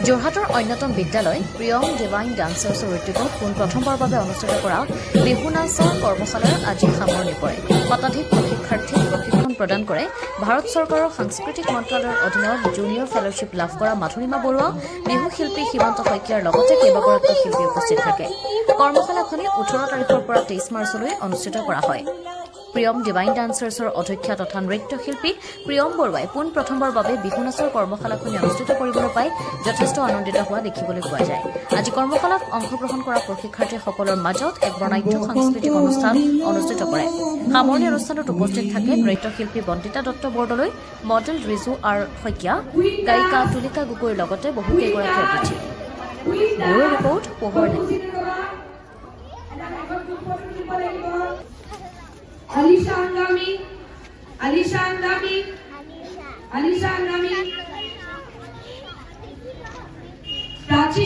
যোৰহাটৰ অন্যতম বিদ্যালয় প্ৰিয়ম ডিভাইন ডান্সাৰ্ছৰ উদ্যোগত প্ৰথমবাৰৰ বাবে অনুষ্ঠিত কৰা বিহু নাচৰ কৰ্মশালাৰ আজি সামৰণি পৰে। শতাধিক প্ৰশিক্ষাৰ্থীক প্ৰশিক্ষণ প্ৰদান কৰে ভাৰত চৰকাৰৰ সাংস্কৃতিক মন্ত্ৰালয়ৰ অধীনত জুনিয়ৰ ফেলোশ্বিপ লাভ কৰা মাধুৰিমা বৰুৱা, বিহু শিল্পী সীমান্ত শইকীয়াৰ লগতে কেইবাগৰাকী শিল্পী উপস্থিত থাকে। কৰ্মশালাখনি 18 তাৰিখৰ পৰা 23 মাৰ্চলৈ অনুষ্ঠিত কৰা হয়। প্ৰিয়ম ডিভাইন ডান্সাৰ্ছৰ অধ্যক্ষা তথা নৃত্যশিল্পী প্ৰিয়ম বৰুৱাই প্ৰথমবাৰৰ বাবে বিহু নাচৰ কৰ্মশালাখনি অনুষ্ঠিত কৰিবলৈ পাই যথেষ্ট আনন্দিত হোৱা দেখিবলৈ পোৱা যায়। আজি কৰ্মশালাত অংশগ্ৰহণ কৰা প্ৰশিক্ষাৰ্থীসকলৰ মাজত এক বৰ্ণাঢ্য সাংস্কৃতিক অনুষ্ঠান অনুষ্ঠিত কৰে। সামৰণি অনুষ্ঠানত উপস্থিত থাকে নৃত্যশিল্পী বন্দিতা দত্ত বৰদলৈ, মডেল ৰিজু আৰ শইকীয়া, গায়িকা তুলিকা গগৈৰ লগতে বহুকেইগৰাকী অতিথি। ব্যুৰো ৰিপৰ্ট, পোহৰ নে। Alisha Angami, Alisha Angami, Alisha Angami. Prachi.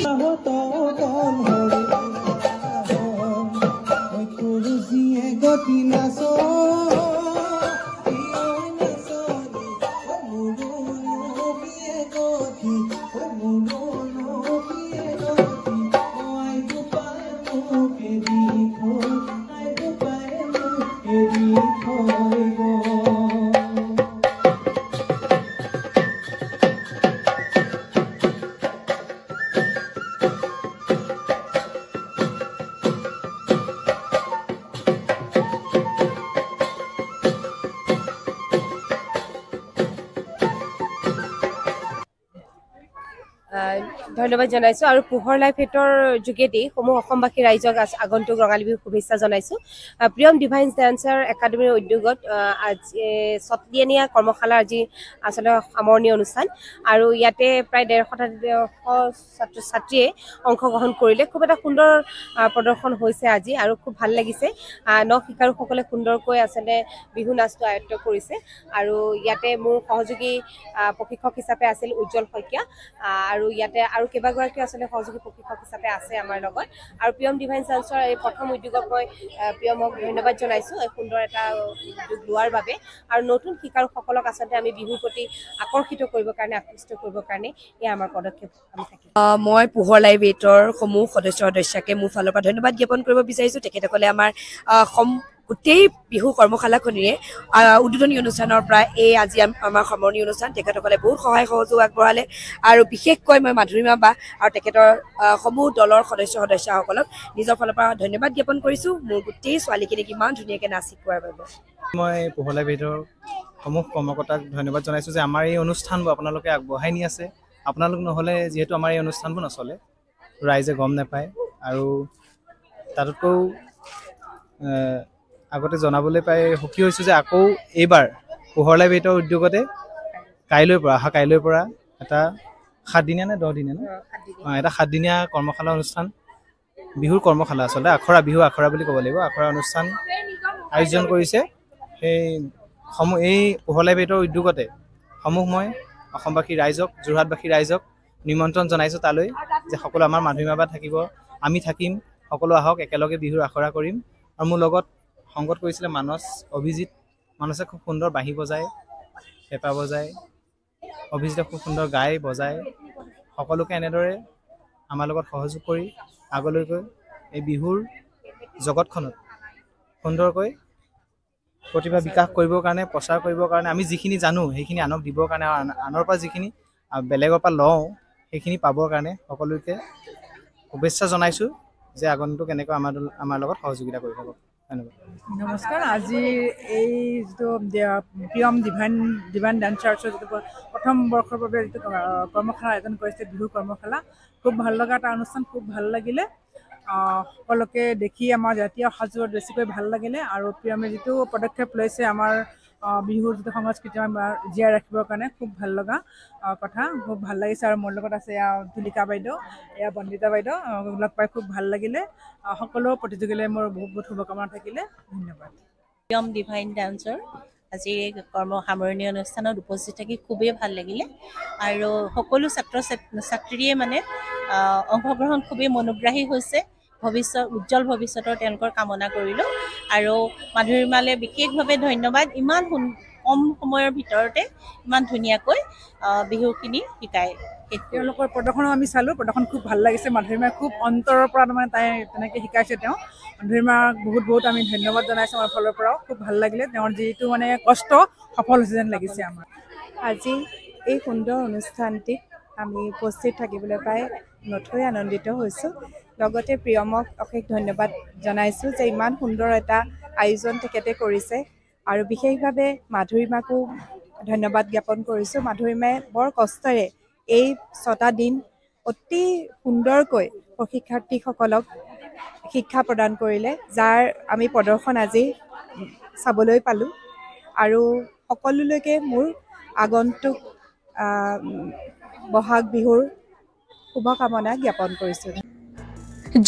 ধন্যবাদ জানাইছো আৰু পোহৰ লাইভ হেটৰ যোগেদি সমূহ অসমবাসী ৰাইজক আগন্তুক ৰঙালী বিহু শুভেচ্ছা জনাইছো। প্ৰিয়ম ডিভাইন ডান্সাৰ একাডেমীৰ উদ্যোগত আজি ছটিয়ানীয়া কৰ্মশালা আজি আচলতে সামৰণি অনুষ্ঠান আৰু ইয়াতে প্ৰায় 150 ছাত্ৰ ছাত্ৰীয়ে অংশগ্ৰহণ কৰিলে। খুব এটা সুন্দৰ প্ৰদৰ্শন হৈছে আজি আৰু খুব ভাল লাগিছে। নখ শিকাৰুসকলে সুন্দৰকৈ আচলতে বিহু নাচটো আয়ত্ব কৰিছে আৰু ইয়াতে মোৰ সহযোগী প্ৰশিক্ষক হিচাপে আছিল উজ্জ্বল শইকীয়া আৰু ইয়াতে আৰু কেইবাগৰাকী আচলতে সহযোগী প্ৰশিক্ষক হিচাপে আছে আমাৰ লগত। আৰু প্ৰিয়ম ডিভাইন ডান্সাৰ এই প্ৰথম উদ্যোগক মই প্ৰিয়মক ধন্যবাদ জনাইছোঁ এই সুন্দৰ এটা উদ্যোগ লোৱাৰ বাবে। আৰু নতুন শিকাৰুসকলক আচলতে আমি বিহুৰ প্ৰতি আকৰ্ষিত কৰিবৰ কাৰণে আকৃষ্ট কৰিবৰ কাৰণে এয়া আমাৰ পদক্ষেপ আমি থাকিম। মই পোহৰ লাইভ হেটৰ সমূহ সদস্যকে মোৰ ফালৰ পৰা ধন্যবাদ জ্ঞাপন কৰিব বিচাৰিছোঁ। তেখেতসকলে আমাৰ গোটেই বিহু কৰ্মশালাখনিৰে উদ্বোধনী অনুষ্ঠানৰ পৰা এই আজি আমাৰ সামৰণি অনুষ্ঠান তেখেতসকলে বহুত সহায় সহযোগ আগবঢ়ালে আৰু বিশেষকৈ মই মাধুৰিমা বা আৰু তেখেতৰ সমূহ দলৰ সদস্যসকলক নিজৰ ফালৰ পৰা ধন্যবাদ জ্ঞাপন কৰিছোঁ মোৰ গোটেই ছোৱালীখিনিক ইমান ধুনীয়াকৈ নাচি কোৱাৰ বাবে। মই পোহৰ লাইভ হেটৰ সমূহ কৰ্মকৰ্তাক ধন্যবাদ জনাইছোঁ যে আমাৰ এই অনুষ্ঠানবোৰ আপোনালোকে আগবঢ়াই নি আছে। আপোনালোক নহ'লে যিহেতু আমাৰ এই অনুষ্ঠানবোৰ নচলে, ৰাইজে গম নাপায় আৰু তাতোতকৈও আগতে জনাবলৈ পাই সুখী হৈছোঁ যে আকৌ এইবাৰ পোহৰ লাইভ হেটৰ উদ্যোগতে কাইলৈৰ পৰা এটা 7 দিনীয়া নে 10 দিনীয়া এটা 7 দিনীয়া কৰ্মশালা অনুষ্ঠান, বিহুৰ কৰ্মশালা আচলতে বিহু আখৰা বুলি ক'ব লাগিব, আখৰা অনুষ্ঠান আয়োজন কৰিছে। এই পোহৰ লাইভ হেটৰ উদ্যোগতে মই অসমবাসী ৰাইজক, যোৰহাটবাসী ৰাইজক নিমন্ত্ৰণ জনাইছোঁ তালৈ যে সকলো আমাৰ মাধুৰিমা বা থাকিব, আমি থাকিম, সকলো আহক একেলগে বিহুৰ আখৰা কৰিম। আৰু মোৰ লগত সংগত কৰিছিলে অভিজিত। মানসে খুব সুন্দৰ বাঁহী বজায়, পেঁপা বজায়, অভিজিতে খুব সুন্দৰ গাই বজায়। সকলোকে এনেদৰে আমাৰ লগত সহযোগ কৰি আগলৈকৈ এই বিহুৰ জগতখনত সুন্দৰকৈ প্ৰতিভা বিকাশ কৰিবৰ কাৰণে, প্ৰচাৰ কৰিবৰ কাৰণে আমি যিখিনি জানো সেইখিনি আনক দিবৰ কাৰণে আৰু আনৰ পৰা যিখিনি বেলেগৰ পৰা লওঁ সেইখিনি পাবৰ কাৰণে সকলোকে শুভেচ্ছা জনাইছোঁ যে আগন্তুক এনেকৈ আমাৰ লগত সহযোগিতা কৰি থাকক। ধন্যবাদ। নমস্কাৰ। আজি এই যিটো প্ৰিয়ম ডিভাইন ডান্সাৰ্ছৰ যিটো প্ৰথম বৰ্ষৰ বাবে যিটো কৰ্মশালা আয়োজন কৰিছে, বিহু কৰ্মশালা, খুব ভাল লগা এটা অনুষ্ঠান, খুব ভাল লাগিলে। সকলোকে দেখি আমাৰ জাতীয় সাজযোৰত বেছিকৈ ভাল লাগিলে আৰু প্ৰিয়মে যিটো পদক্ষেপ লৈছে আমাৰ বিহুৰ যিটো সংস্কৃতি জীয়াই ৰাখিবৰ কাৰণে খুব ভাল লগা কথা, খুব ভাল লাগিছে। আৰু মোৰ লগত আছে এয়া তুলিকা বাইদেউ, এয়া বন্দিতা বাইদেউ, লগ পাই খুব ভাল লাগিলে। সকলো প্ৰতিযোগীলৈ মোৰ বহুত বহুত শুভকামনা থাকিলে। ধন্যবাদ। প্ৰিয়ম ডিভাইন ডান্সৰ আজি সামৰণি অনুষ্ঠানত উপস্থিত থাকি খুবেই ভাল লাগিলে আৰু সকলো ছাত্ৰ ছাত্ৰীয়ে মানে অংশগ্ৰহণ খুবেই মনোগ্ৰাহী হৈছে। উজ্জ্বল ভৱিষ্যতৰ তেওঁলোকৰ কামনা কৰিলোঁ আৰু মাধুৰিমালে বিশেষভাৱে ধন্যবাদ। ইমান কম সময়ৰ ভিতৰতে ইমান ধুনীয়াকৈ বিহুখিনি তেওঁলোকৰ প্ৰদৰ্শনো আমি চালোঁ প্ৰদৰ্শন খুব ভাল লাগিছে মাধুৰীমাই খুব অন্তৰৰ পৰা মানে তাই তেনেকৈ শিকাইছে তেওঁ মাধুৰীমাক বহুত আমি ধন্যবাদ জনাইছোঁ আমাৰ ফালৰ পৰাও খুব ভাল লাগিলে তেওঁৰ যিটো মানে কষ্ট সফল হৈছে যেন লাগিছে আমাৰ আজি এই সুন্দৰ অনুষ্ঠানটিত আমি উপস্থিত থাকিবলৈ পাই নথৈ আনন্দিত হৈছোঁ লগতে প্ৰিয়মক অশেষ ধন্যবাদ জনাইছোঁ যে ইমান সুন্দৰ এটা আয়োজন তেখেতে কৰিছে আৰু বিশেষভাৱে মাধুৰীমাকো ধন্যবাদ জ্ঞাপন কৰিছোঁ মাধুৰীমাই বৰ কষ্টেৰে এই 6টা দিন অতি সুন্দৰকৈ প্ৰশিক্ষাৰ্থীসকলক শিক্ষা প্ৰদান কৰিলে যাৰ আমি প্ৰদৰ্শন আজি চাবলৈ পালোঁ আৰু সকলোলৈকে মোৰ আগন্তুক বহাগ বিহুৰ শুভকামনা জ্ঞাপন কৰিছোঁ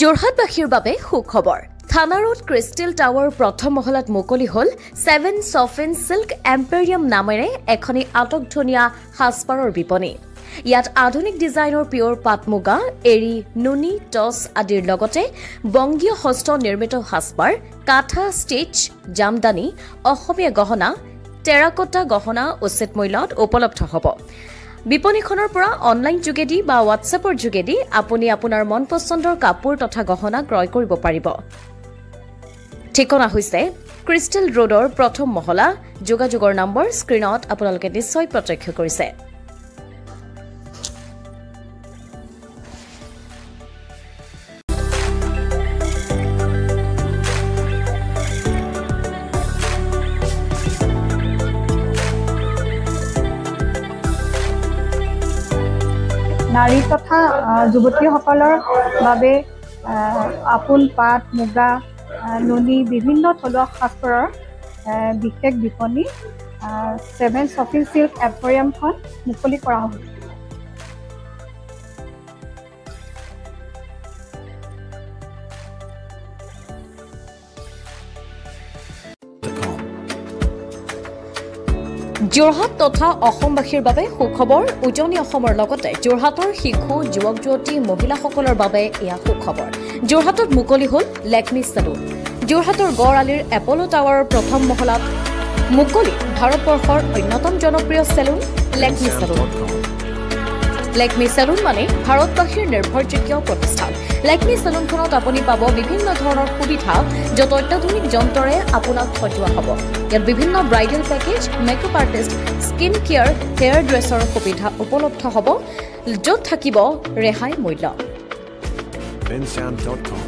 যোৰহাটবাসীৰ বাবে সুখবৰ থানা ৰোড ক্ৰিষ্টেল টাৱাৰ প্ৰথম মহলাত মুকলি হ'ল 7 চফিন চিল্ক এম্পেৰিয়াম নামেৰে এখনি আটকধুনীয়া সাজপাৰৰ বিপণী ইয়াত আধুনিক ডিজাইনৰ পিয়ৰ পাট মুগা এৰি নুনি টছ আদিৰ লগতে বংগীয় হস্ত নিৰ্মিত সাজপাৰ কাঠা ষ্টিচ জামদানি অসমীয়া গহনা টেৰাকোটা গহনা উচিত মূল্যত উপলব্ধ হ'ব বিপণীখনৰ পৰা অনলাইন যোগেদি বা হোৱাটছএপৰ যোগেদি আপুনি আপোনাৰ মন পছন্দৰ কাপোৰ তথা গহনা ক্ৰয় কৰিব পাৰিব ঠিকনা হৈছে ক্ৰিষ্টেল ৰোডৰ প্ৰথম মহলা যোগাযোগৰ নম্বৰ স্ক্ৰীনত আপোনালোকে নিশ্চয় প্ৰত্যক্ষ কৰিছে নাৰী তথা যুৱতীসকলৰ বাবে আপোন পাট মুগা নুনি বিভিন্ন থলুৱা সাজপাৰৰ বিশেষ বিপণী 7 চফিন চিল্ক এম্পেৰিয়ামখন মুকলি কৰা হৈছে যোৰহাট তথা অসমবাসীৰ বাবে সুখবৰ উজনি অসমৰ লগতে যোৰহাটৰ শিশু যুৱক যুৱতী মহিলাসকলৰ বাবে এয়া সুখবৰ যোৰহাটত মুকলি হ'ল লেকমি চেলুন যোৰহাটৰ গড় আলিৰ এপলো টাৱাৰৰ প্ৰথম মহলাত মুকলি ভাৰতবৰ্ষৰ অন্যতম জনপ্ৰিয় salon Lakme salon Lakme salon মানে ভাৰতবাসীৰ নিৰ্ভৰযোগ্য প্ৰতিষ্ঠান লেকমি চেলুনখনত আপুনি পাব বিভিন্ন ধৰণৰ সুবিধা য'ত অত্যাধুনিক যন্ত্ৰৰে আপোনাক সজোৱা হ'ব ইয়াত বিভিন্ন bridal package makeup artist skin care hairdresser সুবিধা উপলব্ধ হ'ব য'ত থাকিব ৰেহাই মূল্য bensound.com